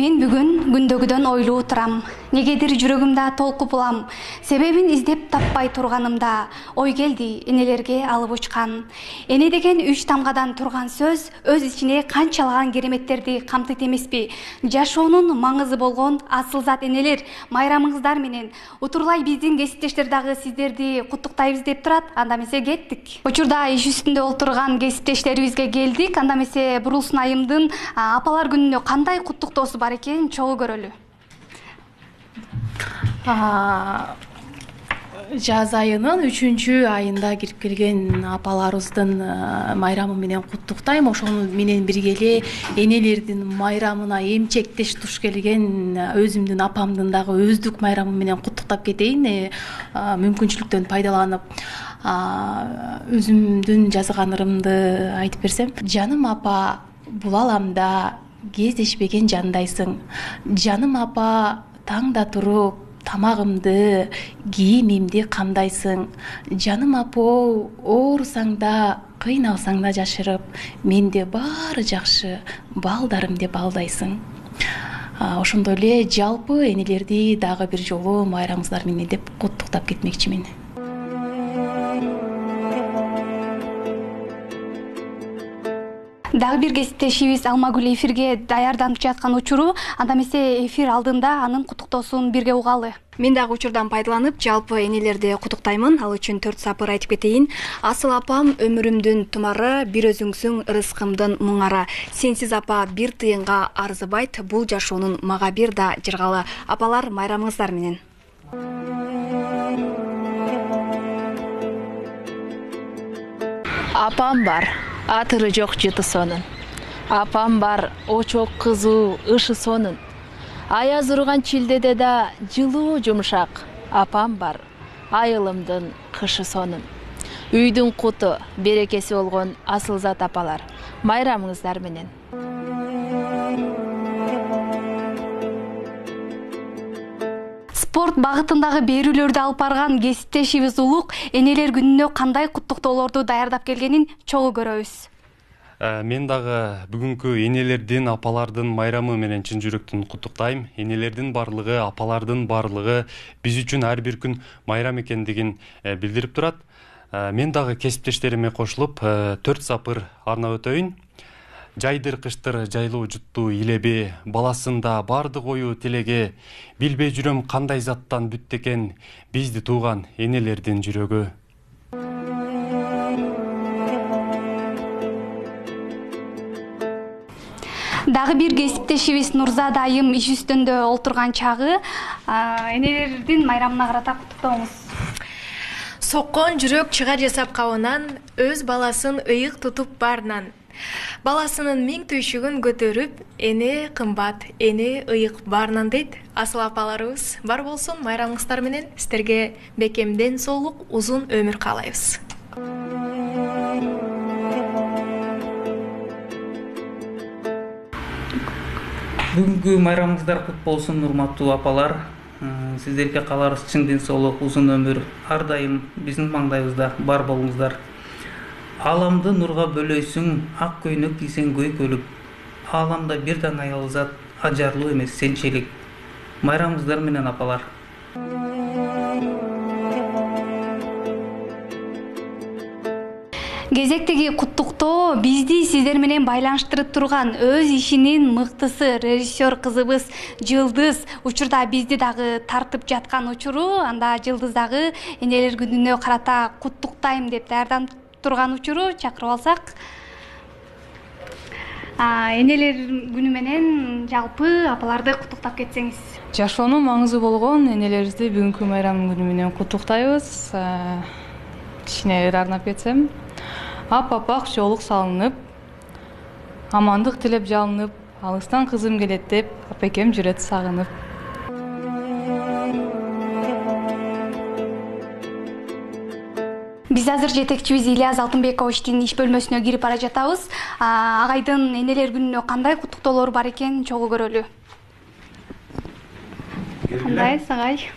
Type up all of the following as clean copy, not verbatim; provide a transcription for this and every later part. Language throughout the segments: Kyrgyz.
Мен бүгүн күндөгүдөн ойлуу турам. Негедир жүрөгүмдө толкуп булам. Себебин издеп таппай турганымда ой келди энелерге алып учкан. Эне деген 3 тамгадан турган сөз өз ичине канчалаган кереметтерди камтыйт эмеспи? Жашоонун маңызы болгон асыл зат энелер, майрамыңыздар менен. Утурлай биздин кесиптештер дагы сиздерди куттуктайбыз деп турат. Анда эмесе кеттик. Учурда иш үстүндө олтурган кесиптештерибизге келдик. Анда эмесе Бурулсун айымдын апалар күнүнө кандай куттуктоосу бар экен чогуу көрөлү. Жаз айынын 3-айында кирип келген апаларыбыздын майрамы менен куттуктайм. Ошону менен бирге эле энелердин майрамына эмчектеш туш келген өзүмдүн апамдын дагы өздүк майрамы менен куттуктап кетейин. Мүмкүнчүлүктөн пайдаланып өзүмдүн жазган ырымды айтып берсем. Жаным апа, бул аламда кездешпеген жандайсың. Жаным апа, таңда туруп тамагымды, кийимимди камдайсың. Жаным апа, оорусаң да, кыйналсаң да жашырып, менде баары жакшы, балдарым деп алдайсың. Ошондой эле жалпы энелерди дагы бир жолу майрамыңыздар менен деп куттуктап кетмекчимин. Дагы бир кесиптешибиз Алмагүл эфирге даярданып жаткан учуру, анда эмесе эфир алдында анын куттуктоосун бирге угалы. Мен дагы учурдан пайдаланып, жалпы энелерди куттуктаймын. Ал үчүн 4 сапыр айтып кетейин. Асыл апам өмүрүмдүн тумары, бир өзүңсүң ырыскымдын муңары. Сенсиз апа бир тыйынга арзыбайт, бул жашоонун мага бир да жыргалы. Апалар, майрамыңыздар менен. Апам бар, атыры жок жыты сонун. Апам бар, очок кызуу ышы сонун. Аяз урган чилдеде да жылуу жумшак. Апам бар, айылымдын кышы сонун. Үйдүн куту, берекеси болгон асыл зат апалар. Майрамыңыздар менен. Спорт багытындагы берүүлөрдү алып барган кесиптешибиз Улук энелер күнүнө кандай куттуктоолорду даярдап келгенин чогуу көрөбүз. Мен дагы бүгүнкү энелердин, апалардын майрамы менен чын жүрөктөн куттуктайм. Энелердин барлыгы, апалардын барлыгы биз үчүн ар бир күн майрам экендигин билдирип турат. Мен дагы кесиптештериме кошулуп 4 сапыр арнап өтөйүн. Жайдыр кыштыр жайлуу жуттуу илеби, баласында бардык ою тилеге, билбей жүрөм кандай заттан бүттү экен бизди тууган энелердин жүрөгү. Дагы бир кесиптешибиз Нурзада айым иш үстүндө олтурган чагы энелердин майрамына карата куттуктооңуз. Соккон жүрөк чыгар жасап кабынан, өз баласын ыйык тутуп барынан. Баласынын миң түйшүгүн көтөрүп, эне кымбат, эне ыйык барынан дейт. Асыл апаларыбыз бар болсун, майрамыңыздар менен сиздерге бекемден соолук, узун өмүр каалайбыз. Бүгүнкү майрамыңыздар кут болсун, урматтуу апалар. Сиздерге кааларыбыз чын ден соолук, узун өмүр ар дайым биздин маңдайыбызда бар болуңуздар. Аламды нурга бөлөйсүң, ак көйнөк кийсең көйкөлүк. Аламда бир даң аял зат, ажарлуу эмес сенчелик. Майрамыңыздар менен апалар. Кезектеги куттуктоо бизди сиздер менен байланыштырып турган өз ишинин мыктысы режиссер кызыбыз Жылдыз учурда бизди дагы тартып жаткан учуру. Анда Жылдыз дагы энелер күнүнө карата куттуктайм деп даярданып турган учуру чакырып алсак. Энелер күнү менен жалпы апаларды куттуктап кетсеңиз. Жашоонун маңызы болгон энелерибизди бүгүнкү майрам күнү менен куттуктайбыз. Кичине арнап кетсем, ап-апак жоолук салынып, амандык тилеп жалынып, алыстан кызым келет деп, апекем жүрөт сагынып. Биз азыр жетекчибиз Ильяс Алтынбековичтин иш бөлмөсүнө кирип бара жатабыз. Агайдын энелер күнүнө кандай куттуктоолору бар экен чогуу көрөлү. Кандай агай?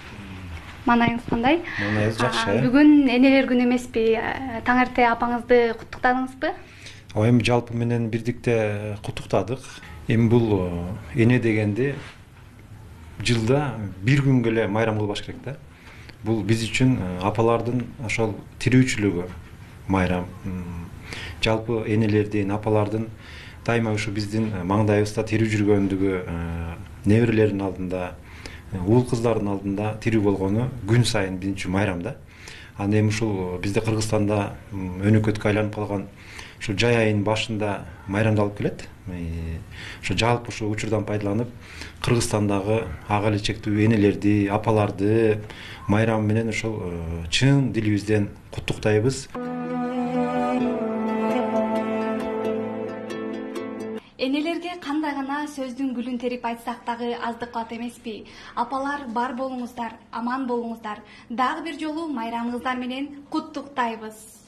Манайыңыз кандай? Манайыңыз жакшы. Бүгүн энелер күнү эмеспи? Таң эрте апаңызды куттуктадыңызбы? Эми жалпы менен бирдикте куттуктадык. Эми бул эне дегенде жылда бир күнгө эле майрам кылбаш керек да. Бул биз үчүн апалардын ошол тирүүчүлүгү майрам. Жалпы энелердин, апалардын дайыма ушу биздин маңдайыбызда тирүү жүргөндүгү, неберелердин алдында, уул кыздардын алдында тирүү болгону күн сайын биз үчүн майрам да. Анда эми ушул бизде Кыргызстанда өнөкөткө айланып калган ушу жай айынын башында майрамдалып келет. Ушу жалпы ушу учурдан пайдаланып Кыргызстандагы ага эле чектүү энелерди, апаларды майрам менен ошол чын дилибизден куттуктайбыз. Энелерге кандай гана сөздүн гүлүн терип айтсак дагы аздык кылат эмеспи? Апалар бар болуңуздар, аман болуңуздар. Дагы бир жолу майрамыңыздар менен куттуктайбыз.